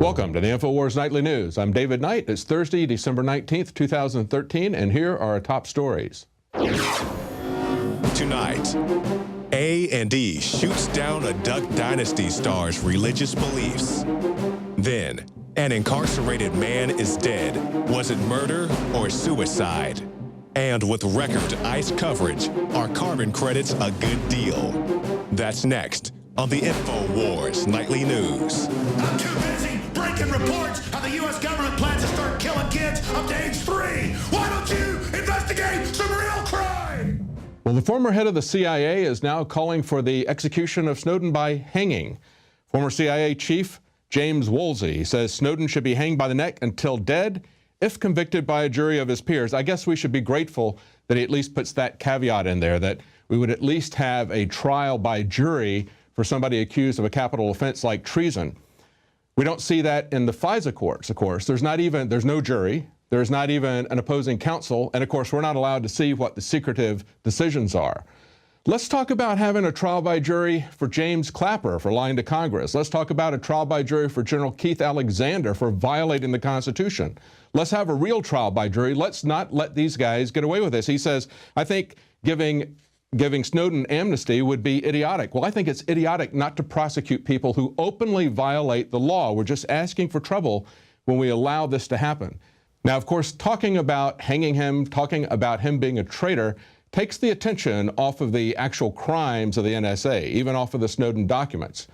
Welcome to the Infowars Nightly News. I'm David Knight. It's Thursday, December 19th, 2013, and here are our top stories. Tonight, A&E shoots down a Duck Dynasty star's religious beliefs. Then, an incarcerated man is dead. Was it murder or suicide? And with record ICE coverage, are carbon credits a good deal? That's next on the Infowars Nightly News. I'm too busy breaking reports how the U.S. government plans to start killing kids up to age 3. Why don't you investigate some real crime? Well, the former head of the CIA is now calling for the execution of Snowden by hanging. Former CIA chief James Woolsey says Snowden should be hanged by the neck until dead, if convicted by a jury of his peers. I guess we should be grateful that he at least puts that caveat in there, that we would at least have a trial by jury for somebody accused of a capital offense like treason. We don't see that in the FISA courts, of course. There's no jury. There's not even an opposing counsel. And of course, we're not allowed to see what the secretive decisions are. Let's talk about having a trial by jury for James Clapper for lying to Congress. Let's talk about a trial by jury for General Keith Alexander for violating the Constitution. Let's have a real trial by jury. Let's not let these guys get away with this. He says, I think giving Snowden amnesty would be idiotic. Well, I think it's idiotic not to prosecute people who openly violate the law. We're just asking for trouble when we allow this to happen. Now, of course, talking about hanging him, talking about him being a traitor, takes the attention off of the actual crimes of the NSA, even off of the Snowden documents.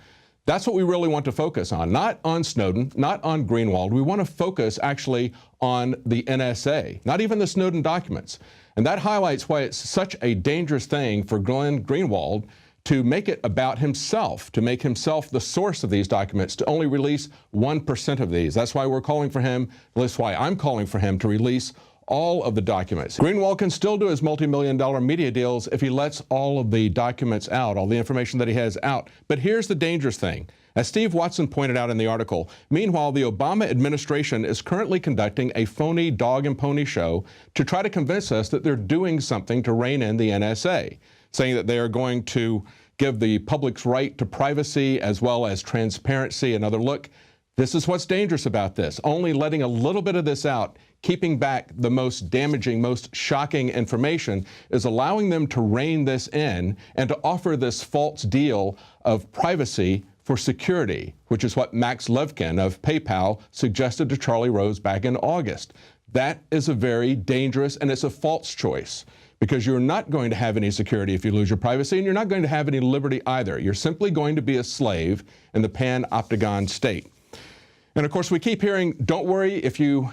That's what we really want to focus on, not on Snowden, not on Greenwald. We want to focus actually on the NSA, not even the Snowden documents. And that highlights why it's such a dangerous thing for Glenn Greenwald to make it about himself, to make himself the source of these documents, to only release 1% of these. That's why we're calling for him, that's why I'm calling for him to release all of the documents. Greenwald can still do his multi-million-dollar media deals if he lets all of the documents out, all the information that he has out. But here's the dangerous thing. As Steve Watson pointed out in the article, meanwhile, the Obama administration is currently conducting a phony dog and pony show to try to convince us that they're doing something to rein in the NSA, saying that they are going to give the public's right to privacy as well as transparency another look. This is what's dangerous about this. Only letting a little bit of this out, keeping back the most damaging, most shocking information, is allowing them to rein this in and to offer this false deal of privacy for security, which is what Max Levchin of PayPal suggested to Charlie Rose back in August. That is a very dangerous and it's a false choice, because you're not going to have any security if you lose your privacy, and you're not going to have any liberty either. You're simply going to be a slave in the pan-optagon state. And of course, we keep hearing, don't worry if your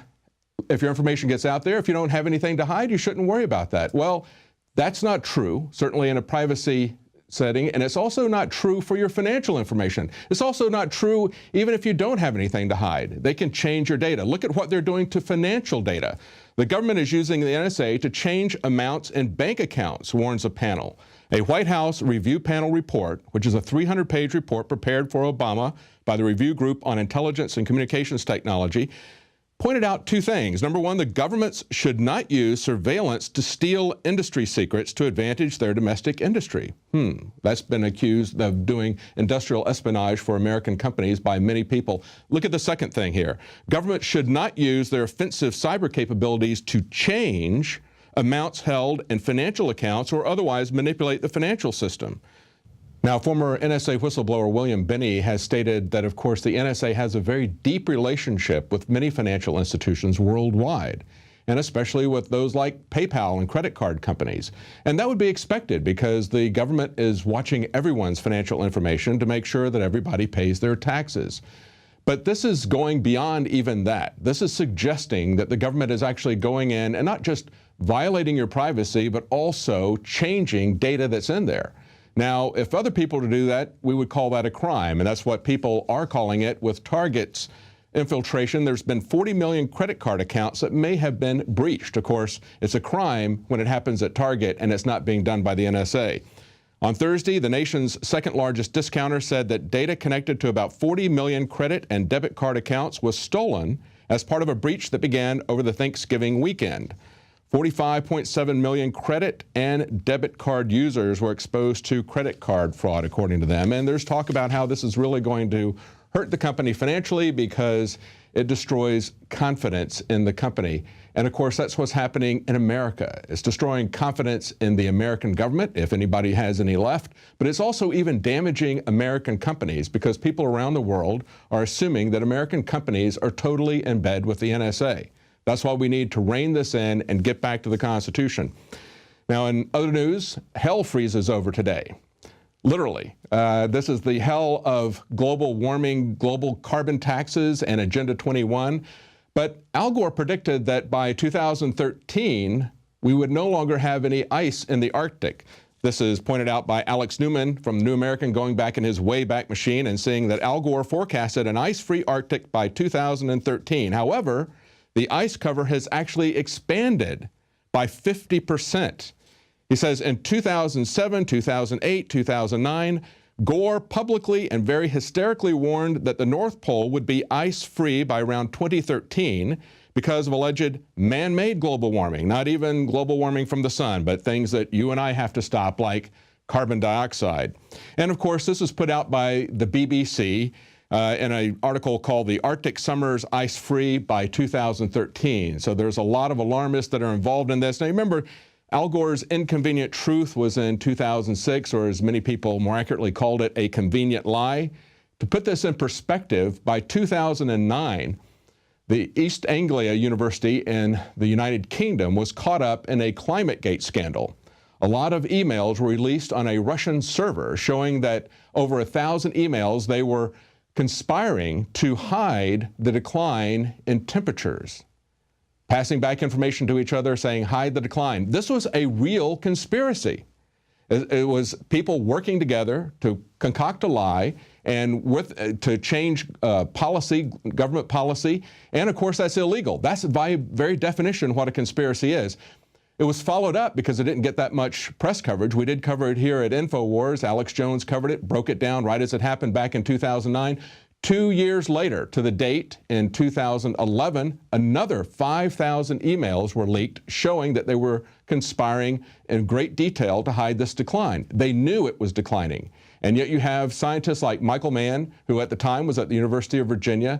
information gets out there. If you don't have anything to hide, you shouldn't worry about that. Well, that's not true, certainly in a privacy setting, and it's also not true for your financial information. It's also not true even if you don't have anything to hide. They can change your data. Look at what they're doing to financial data. The government is using the NSA to change amounts in bank accounts, warns a panel. A White House review panel report, which is a 300-page report prepared for Obama by the Review Group on Intelligence and Communications Technology, pointed out two things. Number one, the governments should not use surveillance to steal industry secrets to advantage their domestic industry. That's been accused of doing industrial espionage for American companies by many people. Look at the second thing here. Governments should not use their offensive cyber capabilities to change amounts held in financial accounts or otherwise manipulate the financial system. Now, former NSA whistleblower William Binney has stated that, of course, the NSA has a very deep relationship with many financial institutions worldwide, and especially with those like PayPal and credit card companies. And that would be expected because the government is watching everyone's financial information to make sure that everybody pays their taxes. But this is going beyond even that. This is suggesting that the government is actually going in and not just violating your privacy, but also changing data that's in there. Now, if other people were to do that, we would call that a crime, and that's what people are calling it with Target's infiltration. There's been 40 million credit card accounts that may have been breached. Of course, it's a crime when it happens at Target and it's not being done by the NSA. On Thursday, the nation's second largest discounter said that data connected to about 40 million credit and debit card accounts was stolen as part of a breach that began over the Thanksgiving weekend. 45.7 million credit and debit card users were exposed to credit card fraud, according to them. And there's talk about how this is really going to hurt the company financially because it destroys confidence in the company. And of course, that's what's happening in America. It's destroying confidence in the American government, if anybody has any left, but it's also even damaging American companies because people around the world are assuming that American companies are totally in bed with the NSA. That's why we need to rein this in and get back to the Constitution. Now, in other news, hell freezes over today. Literally. This is the hell of global warming, global carbon taxes, and Agenda 21. But Al Gore predicted that by 2013, we would no longer have any ice in the Arctic. This is pointed out by Alex Newman from New American, going back in his Wayback Machine and saying that Al Gore forecasted an ice-free Arctic by 2013. However, the ice cover has actually expanded by 50%. He says in 2007, 2008, 2009, Gore publicly and very hysterically warned that the North Pole would be ice-free by around 2013 because of alleged man-made global warming, not even global warming from the sun, but things that you and I have to stop, like carbon dioxide. And of course, this was put out by the BBC in an article called The Arctic Summers Ice-Free by 2013. So there's a lot of alarmists that are involved in this. Now remember, Al Gore's Inconvenient Truth was in 2006, or as many people more accurately called it, a convenient lie. To put this in perspective, by 2009, the East Anglia University in the United Kingdom was caught up in a Climategate scandal. A lot of emails were released on a Russian server showing that over 1,000 emails, they were conspiring to hide the decline in temperatures. Passing back information to each other saying, hide the decline. This was a real conspiracy. It was people working together to concoct a lie and to change policy, government policy. And of course, that's illegal. That's by very definition what a conspiracy is. It was followed up because it didn't get that much press coverage. We did cover it here at Infowars. Alex Jones covered it, broke it down right as it happened back in 2009. 2 years later, to the date in 2011, another 5,000 emails were leaked showing that they were conspiring in great detail to hide this decline. They knew it was declining. And yet you have scientists like Michael Mann, who at the time was at the University of Virginia,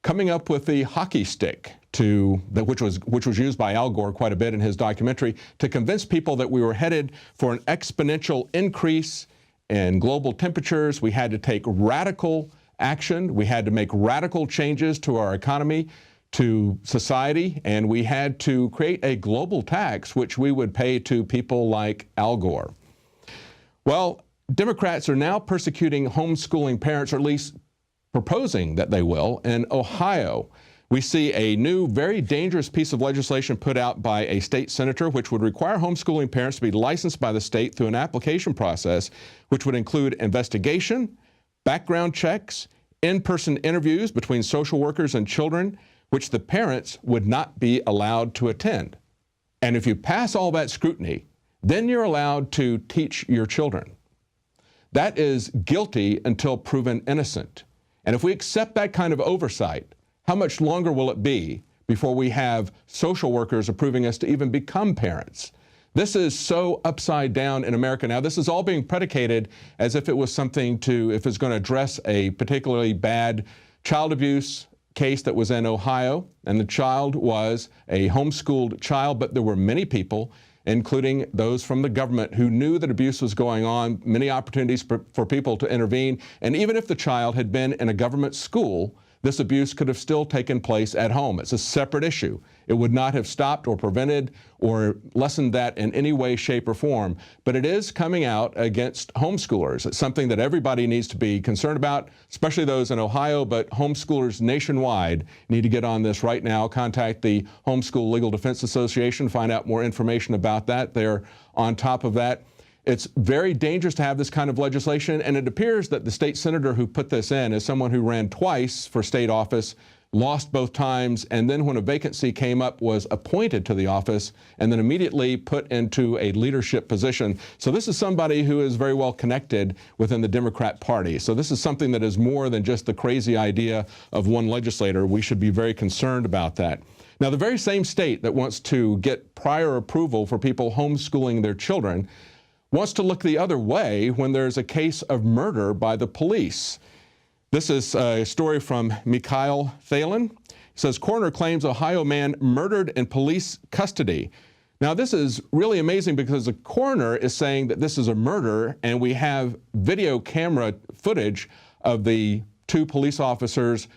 coming up with the hockey stick, which was used by Al Gore quite a bit in his documentary, to convince people that we were headed for an exponential increase in global temperatures. We had to take radical action. We had to make radical changes to our economy, to society, and we had to create a global tax which we would pay to people like Al Gore. Well, Democrats are now persecuting homeschooling parents, or at least proposing that they will. In Ohio, we see a new, very dangerous piece of legislation put out by a state senator, which would require homeschooling parents to be licensed by the state through an application process, which would include investigation, background checks, in-person interviews between social workers and children, which the parents would not be allowed to attend. And if you pass all that scrutiny, then you're allowed to teach your children. That is guilty until proven innocent. And if we accept that kind of oversight, how much longer will it be before we have social workers approving us to even become parents? This is so upside down in America now. This is all being predicated as if it was something if it's going to address a particularly bad child abuse case that was in Ohio, and the child was a homeschooled child, but there were many people, including those from the government, who knew that abuse was going on, many opportunities for people to intervene. And even if the child had been in a government school, this abuse could have still taken place at home. It's a separate issue. It would not have stopped or prevented or lessened that in any way, shape, or form. But it is coming out against homeschoolers. It's something that everybody needs to be concerned about, especially those in Ohio, but homeschoolers nationwide need to get on this right now. Contact the Homeschool Legal Defense Association, find out more information about that. They're on top of that. It's very dangerous to have this kind of legislation, and it appears that the state senator who put this in is someone who ran twice for state office, lost both times, and then when a vacancy came up was appointed to the office and then immediately put into a leadership position. So this is somebody who is very well connected within the Democrat Party. So this is something that is more than just the crazy idea of one legislator. We should be very concerned about that. Now, the very same state that wants to get prior approval for people homeschooling their children wants to look the other way when there's a case of murder by the police. This is a story from Mikhail Thalen. It says, coroner claims Ohio man murdered in police custody. Now, this is really amazing because the coroner is saying that this is a murder, and we have video camera footage of the two police officers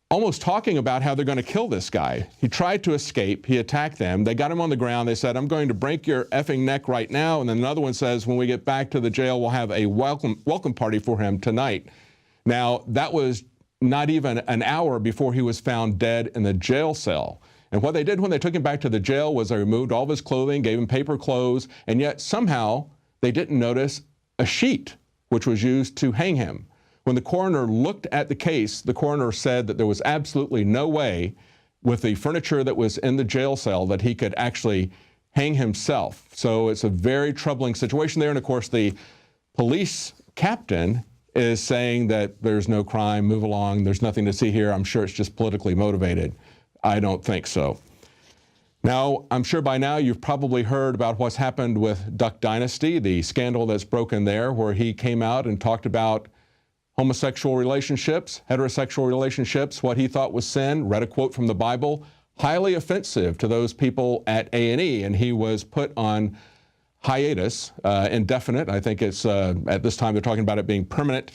almost talking about how they're going to kill this guy. He tried to escape. He attacked them. They got him on the ground. They said, I'm going to break your effing neck right now. And then another one says, when we get back to the jail, we'll have a welcome party for him tonight. Now, that was not even an hour before he was found dead in the jail cell. And what they did when they took him back to the jail was they removed all of his clothing, gave him paper clothes, and yet somehow they didn't notice a sheet which was used to hang him. When the coroner looked at the case, the coroner said that there was absolutely no way with the furniture that was in the jail cell that he could actually hang himself. So it's a very troubling situation there. And of course, the police captain is saying that there's no crime, move along, there's nothing to see here. I'm sure it's just politically motivated. I don't think so. Now, I'm sure by now you've probably heard about what's happened with Duck Dynasty, the scandal that's broken there, where he came out and talked about homosexual relationships, heterosexual relationships, what he thought was sin, read a quote from the Bible, highly offensive to those people at A&E, and he was put on hiatus, indefinite. I think it's, at this time, they're talking about it being permanent.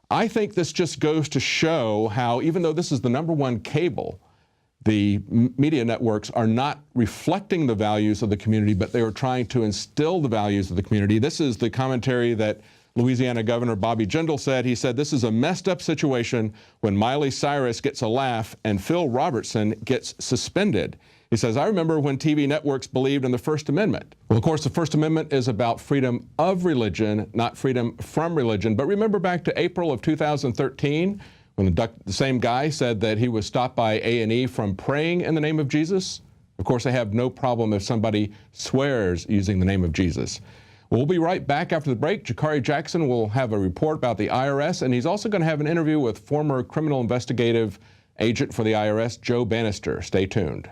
I think this just goes to show how, even though this is the #1 cable, the media networks are not reflecting the values of the community, but they are trying to instill the values of the community. This is the commentary that Louisiana Governor Bobby Jindal said. He said, this is a messed up situation when Miley Cyrus gets a laugh and Phil Robertson gets suspended. He says, I remember when TV networks believed in the First Amendment. Well, of course, the First Amendment is about freedom of religion, not freedom from religion. But remember back to April of 2013, when the same guy said that he was stopped by A&E from praying in the name of Jesus? Of course, they have no problem if somebody swears using the name of Jesus. We'll be right back after the break. Jakari Jackson will have a report about the IRS, and he's also going to have an interview with former criminal investigative agent for the IRS, Joe Banister. Stay tuned.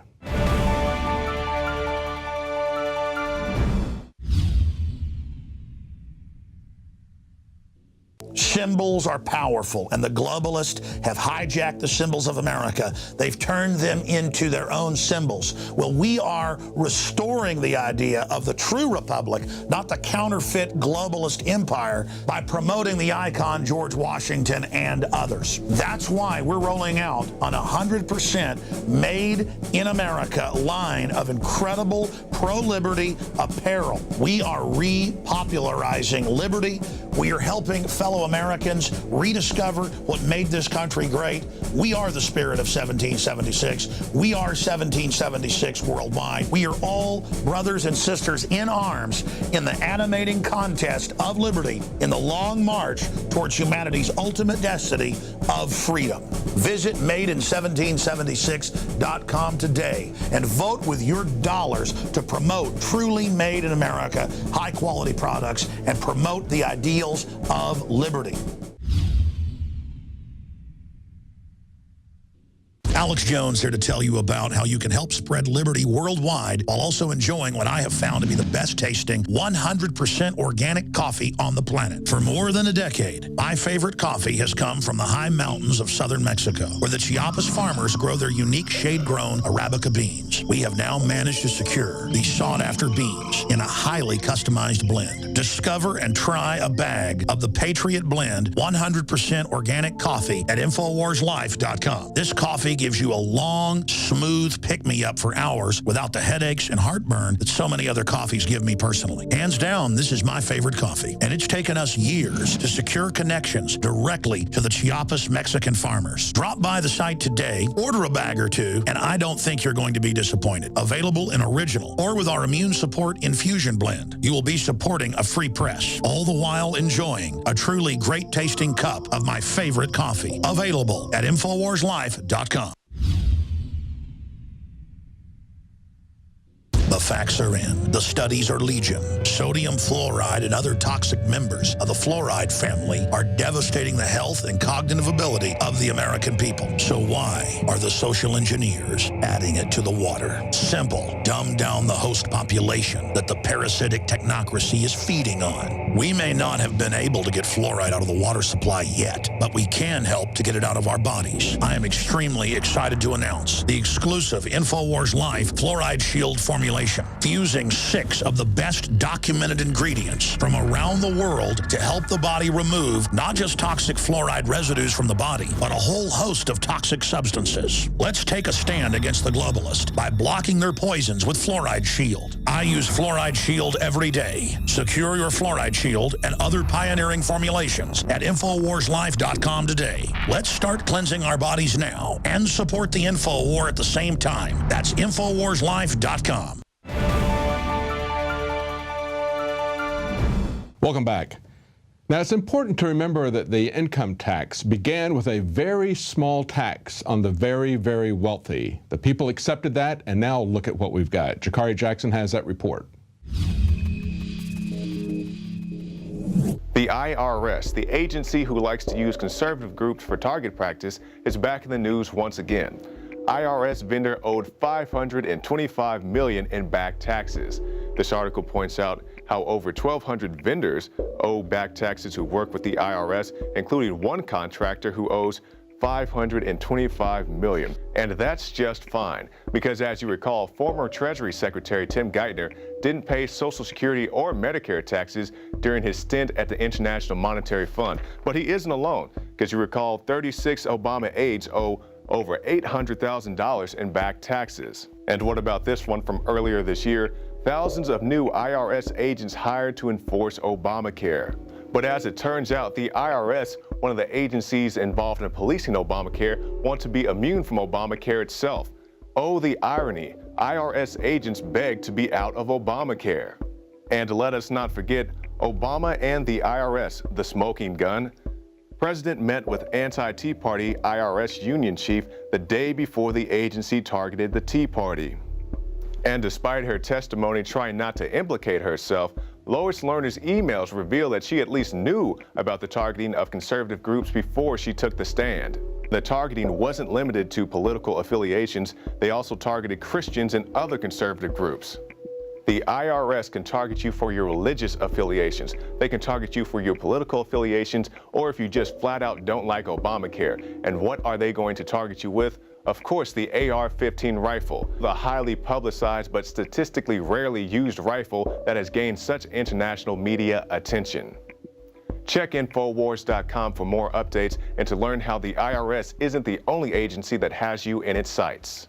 Symbols are powerful, and the globalists have hijacked the symbols of America. They've turned them into their own symbols. Well, we are restoring the idea of the true republic, not the counterfeit globalist empire, by promoting the icon George Washington and others. That's why we're rolling out an 100% made in America line of incredible pro-liberty apparel. We are repopularizing liberty. We are helping fellow Americans rediscover what made this country great. We are the spirit of 1776. We are 1776 worldwide. We are all brothers and sisters in arms in the animating contest of liberty in the long march towards humanity's ultimate destiny of freedom. Visit madein1776.com today and vote with your dollars to promote truly made in America, high-quality products, and promote the ideals of liberty. Alex Jones here to tell you about how you can help spread liberty worldwide while also enjoying what I have found to be the best tasting 100% organic coffee on the planet. For more than a decade, my favorite coffee has come from the high mountains of southern Mexico, where the Chiapas farmers grow their unique shade-grown Arabica beans. We have now managed to secure these sought-after beans in a highly customized blend. Discover and try a bag of the Patriot Blend 100% organic coffee at InfoWarsLife.com. This coffee gives you a long, smooth pick-me-up for hours without the headaches and heartburn that so many other coffees give me personally. Hands down, this is my favorite coffee, and it's taken us years to secure connections directly to the Chiapas Mexican farmers. Drop by the site today, order a bag or two, and I don't think you're going to be disappointed. Available in original or with our immune support infusion blend. You will be supporting a free press, all the while enjoying a truly great-tasting cup of my favorite coffee. Available at InfoWarsLife.com. The facts are in. The studies are legion. Sodium fluoride and other toxic members of the fluoride family are devastating the health and cognitive ability of the American people. So why are the social engineers adding it to the water? Simple. Dumb down the host population that the parasitic technocracy is feeding on. We may not have been able to get fluoride out of the water supply yet, but we can help to get it out of our bodies. I am extremely excited to announce the exclusive Infowars Life Fluoride Shield formulation, fusing 6 of the best documented ingredients from around the world to help the body remove not just toxic fluoride residues from the body, but a whole host of toxic substances. Let's take a stand against the globalists by blocking their poisons with Fluoride Shield. I use Fluoride Shield every day. Secure your Fluoride Shield and other pioneering formulations at InfoWarsLife.com today. Let's start cleansing our bodies now and support the info war at the same time. That's InfoWarsLife.com. Welcome back. Now, it's important to remember that the income tax began with a very small tax on the very, very wealthy. The people accepted that, and now look at what we've got. Jakari Jackson has that report. The IRS, the agency who likes to use conservative groups for target practice, is back in the news once again. IRS vendor owed $525 million in back taxes. This article points out how over 1,200 vendors owe back taxes who work with the IRS, including one contractor who owes $525 million. And that's just fine, because as you recall, former Treasury Secretary Tim Geithner didn't pay Social Security or Medicare taxes during his stint at the International Monetary Fund. But he isn't alone, because you recall 36 Obama aides owe over $800,000 in back taxes. And what about this one from earlier this year? Thousands of new IRS agents hired to enforce Obamacare. But as it turns out, the IRS, one of the agencies involved in policing Obamacare, want to be immune from Obamacare itself. Oh, the irony. IRS agents beg to be out of Obamacare. And let us not forget Obama and the IRS, the smoking gun. President met with anti-Tea Party IRS union chief the day before the agency targeted the Tea Party. And despite her testimony trying not to implicate herself, Lois Lerner's emails reveal that she at least knew about the targeting of conservative groups before she took the stand. The targeting wasn't limited to political affiliations. They also targeted Christians and other conservative groups. The IRS can target you for your religious affiliations. They can target you for your political affiliations, or if you just flat out don't like Obamacare. And what are they going to target you with? Of course, the AR-15 rifle, the highly publicized but statistically rarely used rifle that has gained such international media attention. Check Infowars.com for more updates and to learn how the IRS isn't the only agency that has you in its sights.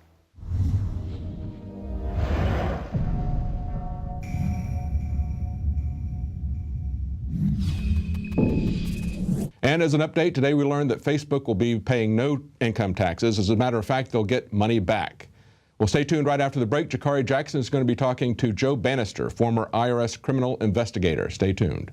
And as an update, today we learned that Facebook will be paying no income taxes. As a matter of fact, they'll get money back. Well, stay tuned. Right after the break, Jakari Jackson is going to be talking to Joe Banister, former IRS criminal investigator. Stay tuned.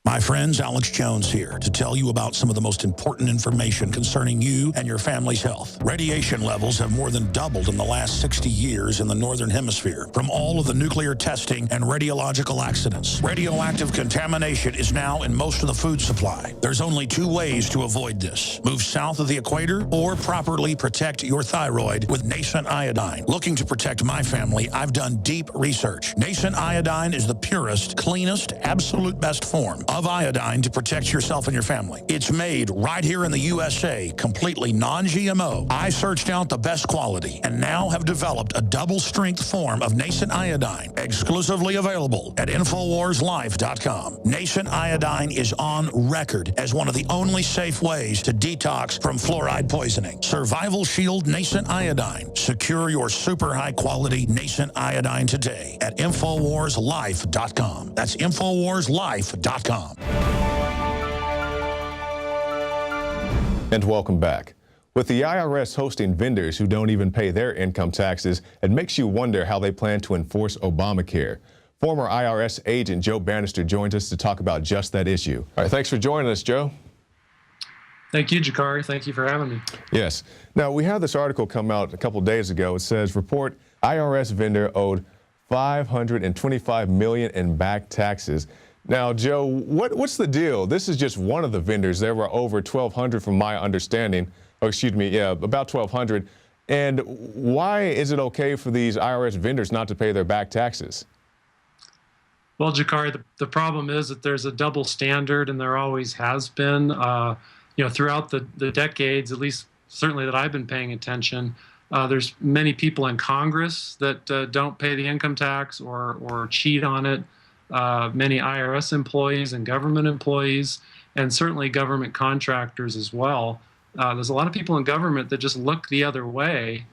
My friends, Alex Jones here to tell you about some of the most important information concerning you and your family's health. Radiation levels have more than doubled in the last 60 years in the Northern Hemisphere from all of the nuclear testing and radiological accidents. Radioactive contamination is now in most of the food supply. There's only 2 ways to avoid this. Move south of the equator or properly protect your thyroid with nascent iodine. Looking to protect my family, I've done deep research. Nascent iodine is the purest, cleanest, absolute best form of iodine to protect yourself and your family. It's made right here in the USA, completely non-GMO. I searched out the best quality and now have developed a double-strength form of nascent iodine, exclusively available at InfoWarsLife.com. Nascent iodine is on record as one of the only safe ways to detox from fluoride poisoning. Survival Shield Nascent Iodine. Secure your super high-quality nascent iodine today at InfoWarsLife.com. That's InfoWarsLife.com. And welcome back. With the IRS hosting vendors who don't even pay their income taxes, it makes you wonder how they plan to enforce Obamacare. Former IRS agent Joe Banister joins us to talk about just that issue. All right, thanks for joining us, Joe. Thank you, Jakari. Thank you for having me. Yes. Now, we have this article come out a couple days ago. It says, report IRS vendor owed $525 million in back taxes. Now, Joe, what's the deal? This is just one of the vendors. There were over 1,200 from my understanding. Oh, excuse me, yeah, about 1,200. And why is it okay for these IRS vendors not to pay their back taxes? Well, Jakari, the problem is that there's a double standard, and there always has been. Throughout the decades, at least certainly that I've been paying attention, there's many people in Congress that don't pay the income tax or cheat on it. Many IRS employees and government employees, and certainly government contractors as well. There's a lot of people in government that just look the other way,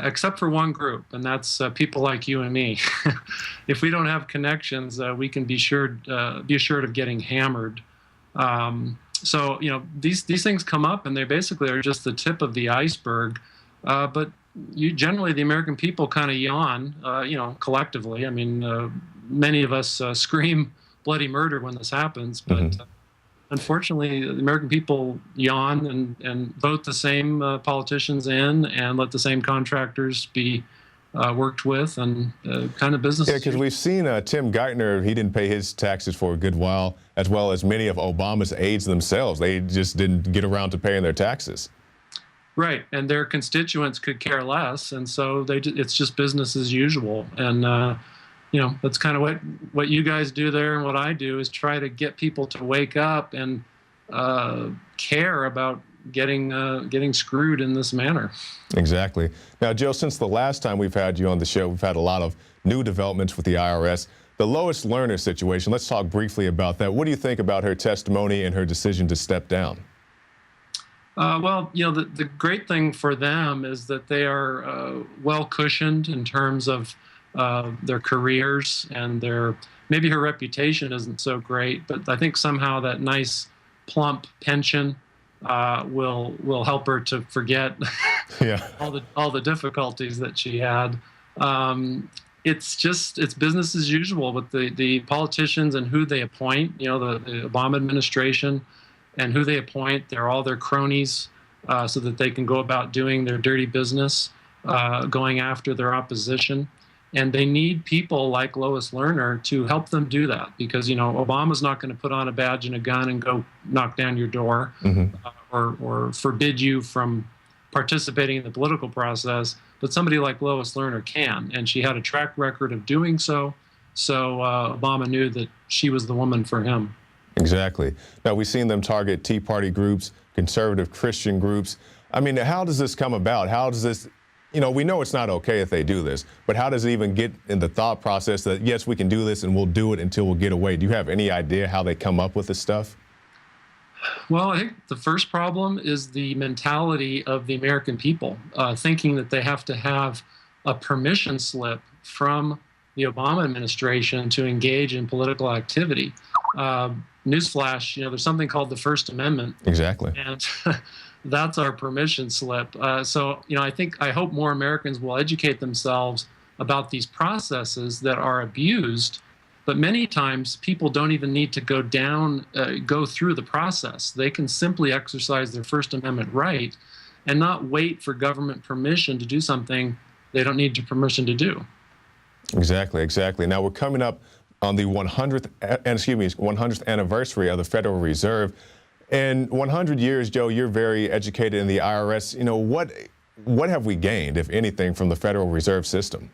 except for one group, and that's people like you and me. If we don't have connections, we can be assured of getting hammered. So, these things come up, and they basically are just the tip of the iceberg. But generally, the American people kind of yawn, collectively. I mean, many of us scream bloody murder when this happens, but unfortunately, the American people yawn and vote the same politicians in and let the same contractors be worked with, and kind of business. Yeah, because we've seen Tim Geithner, he didn't pay his taxes for a good while, as well as many of Obama's aides themselves. They just didn't get around to paying their taxes. Right, and their constituents could care less, and so it's just business as usual. And that's kind of what you guys do there, and what I do is try to get people to wake up and care about getting screwed in this manner. Exactly. Now, Joe, since the last time we've had you on the show, we've had a lot of new developments with the IRS. The Lois Lerner situation, let's talk briefly about that. What do you think about her testimony and her decision to step down? Well, the great thing for them is that they are well cushioned in terms of their careers, and maybe her reputation isn't so great, but I think somehow that nice plump pension will help her to forget all the difficulties that she had. It's business as usual with the politicians and who they appoint. The Obama administration and who they appoint. They're all their cronies, so that they can go about doing their dirty business, going after their opposition. And they need people like Lois Lerner to help them do that, because Obama's not going to put on a badge and a gun and go knock down your door, or forbid you from participating in the political process. But somebody like Lois Lerner can, and she had a track record of doing so. So Obama knew that she was the woman for him. Exactly. Now, we've seen them target Tea Party groups, conservative Christian groups. I mean, how does this come about? How does this, we know it's not okay if they do this, but how does it even get in the thought process that, yes, we can do this and we'll do it until we'll get away? Do you have any idea how they come up with this stuff? Well, I think the first problem is the mentality of the American people, thinking that they have to have a permission slip from the Obama administration to engage in political activity. Newsflash, there's something called the First Amendment. Exactly. And that's our permission slip. So, I hope more Americans will educate themselves about these processes that are abused. But many times people don't even need to go through the process. They can simply exercise their First Amendment right and not wait for government permission to do something they don't need permission to do. Exactly, exactly. Now we're coming up on the 100th anniversary of the Federal Reserve. In 100 years, Joe, you're very educated in the IRS. What have we gained, if anything, from the Federal Reserve System?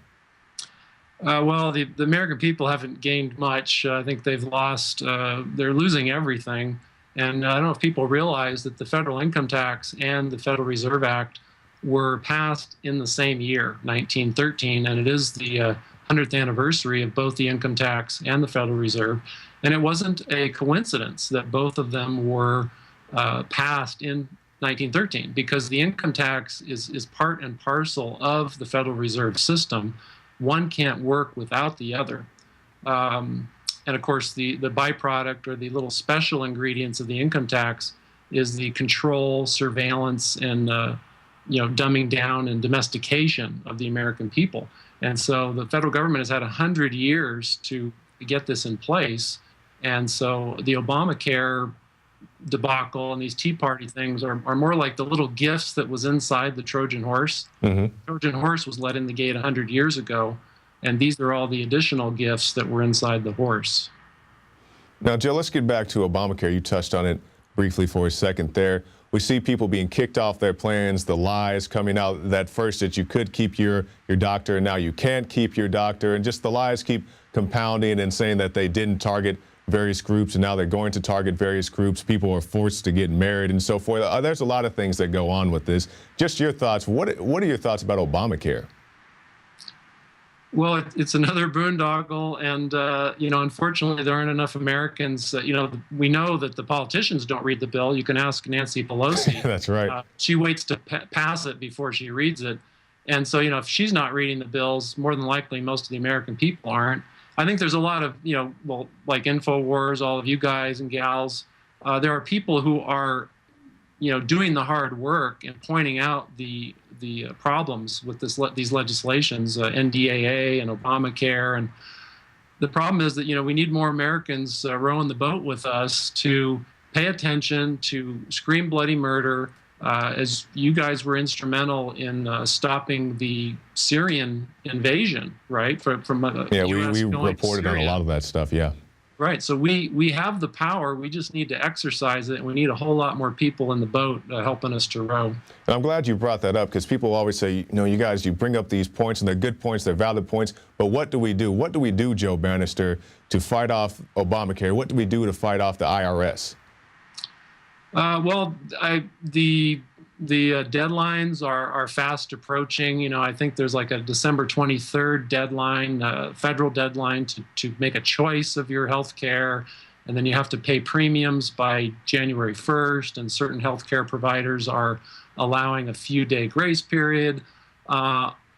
Well, the American people haven't gained much. I think they've lost, they're losing everything. And I don't know if people realize that the federal income tax and the Federal Reserve Act were passed in the same year, 1913, and it is the 100th anniversary of both the income tax and the Federal Reserve. And it wasn't a coincidence that both of them were passed in 1913, because the income tax is part and parcel of the Federal Reserve System. One can't work without the other. And of course, the byproduct, or the little special ingredients of the income tax, is the control, surveillance, and dumbing down and domestication of the American people. And so the federal government has had 100 years to get this in place. And so the Obamacare debacle and these Tea Party things are more like the little gifts that was inside the Trojan horse. Mm-hmm. Trojan horse was let in the gate 100 years ago, and these are all the additional gifts that were inside the horse. Now, Joe, let's get back to Obamacare. You touched on it briefly for a second there. We see people being kicked off their plans, the lies coming out that first that you could keep your doctor, and now you can't keep your doctor, and just the lies keep compounding and saying that they didn't target various groups, and now they're going to target various groups. People are forced to get married and so forth. There's a lot of things that go on with this. Just your thoughts. What are your thoughts about Obamacare? Well, it's another boondoggle, and unfortunately, there aren't enough Americans. We know that the politicians don't read the bill. You can ask Nancy Pelosi. That's right. She waits to pass it before she reads it, and so if she's not reading the bills, more than likely most of the American people aren't. I think there's a lot of like Infowars, all of you guys and gals. There are people who are doing the hard work and pointing out the problems with these legislations, NDAA and Obamacare. And the problem is that, we need more Americans rowing the boat with us to pay attention, to scream bloody murder, as you guys were instrumental in stopping the Syrian invasion, right? From yeah, we reported on a lot of that stuff, yeah. Right, so we have the power, we just need to exercise it, and we need a whole lot more people in the boat helping us to row. And I'm glad you brought that up, because people always say, you guys, you bring up these points, and they're good points, they're valid points, but what do we do? What do we do, Joe Banister, to fight off Obamacare? What do we do to fight off the IRS? The deadlines are fast approaching. I think there's like a December 23rd deadline, federal deadline to make a choice of your health care. And then you have to pay premiums by January 1st. And certain health care providers are allowing a few-day grace period.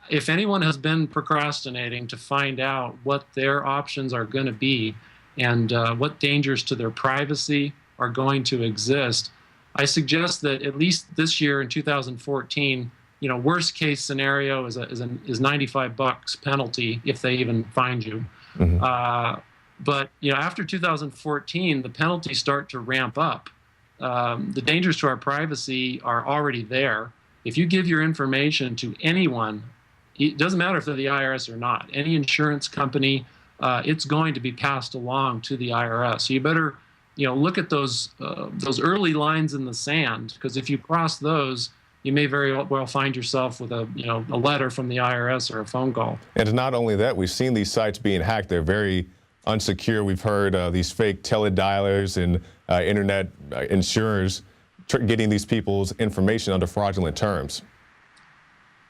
If anyone has been procrastinating to find out what their options are going to be and what dangers to their privacy are going to exist, I suggest that at least this year in 2014, worst case scenario is $95 penalty if they even find you. Mm-hmm. But after 2014, the penalties start to ramp up. The dangers to our privacy are already there. If you give your information to anyone, it doesn't matter if they're the IRS or not, any insurance company, it's going to be passed along to the IRS. So you better look at those early lines in the sand, because if you cross those, you may very well find yourself with a letter from the IRS or a phone call. And not only that, we've seen these sites being hacked. They're very unsecure. We've heard these fake teledialers and internet insurers getting these people's information under fraudulent terms.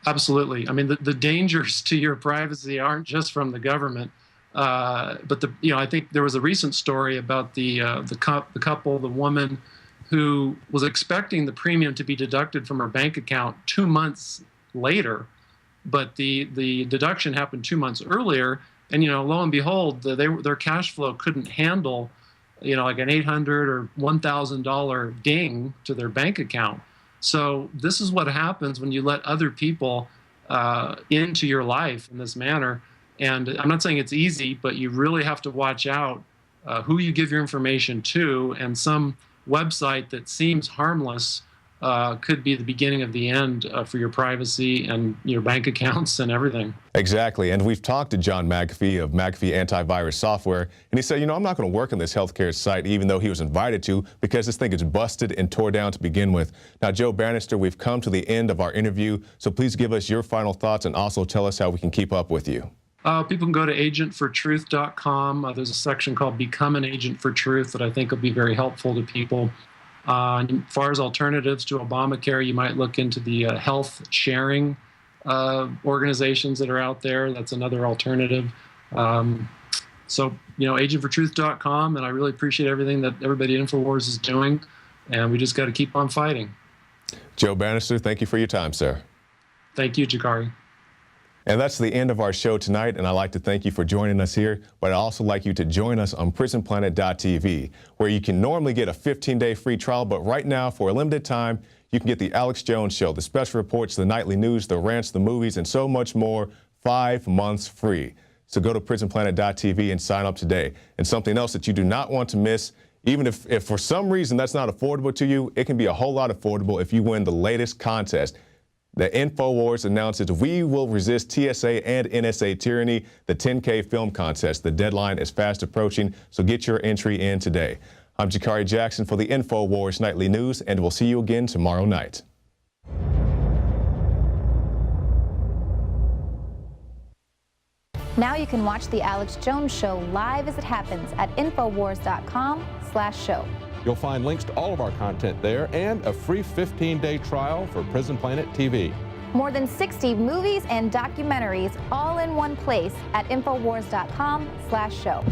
Absolutely. I mean, the dangers to your privacy aren't just from the government. But I think there was a recent story about the couple, the woman who was expecting the premium to be deducted from her bank account 2 months later, but the deduction happened 2 months earlier, and lo and behold, their cash flow couldn't handle like an $800 or $1,000 ding to their bank account. So this is what happens when you let other people into your life in this manner. And I'm not saying it's easy, but you really have to watch out who you give your information to, and some website that seems harmless could be the beginning of the end for your privacy and your bank accounts and everything. Exactly. And we've talked to John McAfee of McAfee Antivirus Software, and he said, I'm not going to work on this healthcare site, even though he was invited to, because this thing is busted and tore down to begin with. Now, Joe Banister, we've come to the end of our interview, so please give us your final thoughts and also tell us how we can keep up with you. People can go to agentfortruth.com. There's a section called Become an Agent for Truth that I think will be very helpful to people. As far as alternatives to Obamacare, you might look into the health sharing organizations that are out there. That's another alternative. So, agentfortruth.com, and I really appreciate everything that everybody at Infowars is doing, and we just got to keep on fighting. Joe Banister, thank you for your time, sir. Thank you, Jakari. And that's the end of our show tonight, and I'd like to thank you for joining us here, but I'd also like you to join us on PrisonPlanet.tv, where you can normally get a 15-day free trial, but right now, for a limited time, you can get the Alex Jones Show, the special reports, the nightly news, the rants, the movies, and so much more, 5 months free. So go to PrisonPlanet.tv and sign up today. And something else that you do not want to miss Even if for some reason that's not affordable to you, it can be a whole lot affordable if you win the latest contest. The Infowars announces we will resist TSA and NSA tyranny, the 10K film contest. The deadline is fast approaching, so get your entry in today. I'm Jakari Jackson for the Infowars Nightly News, and we'll see you again tomorrow night. Now you can watch The Alex Jones Show live as it happens at Infowars.com/show. You'll find links to all of our content there and a free 15-day trial for Prison Planet TV. More than 60 movies and documentaries all in one place at Infowars.com/show.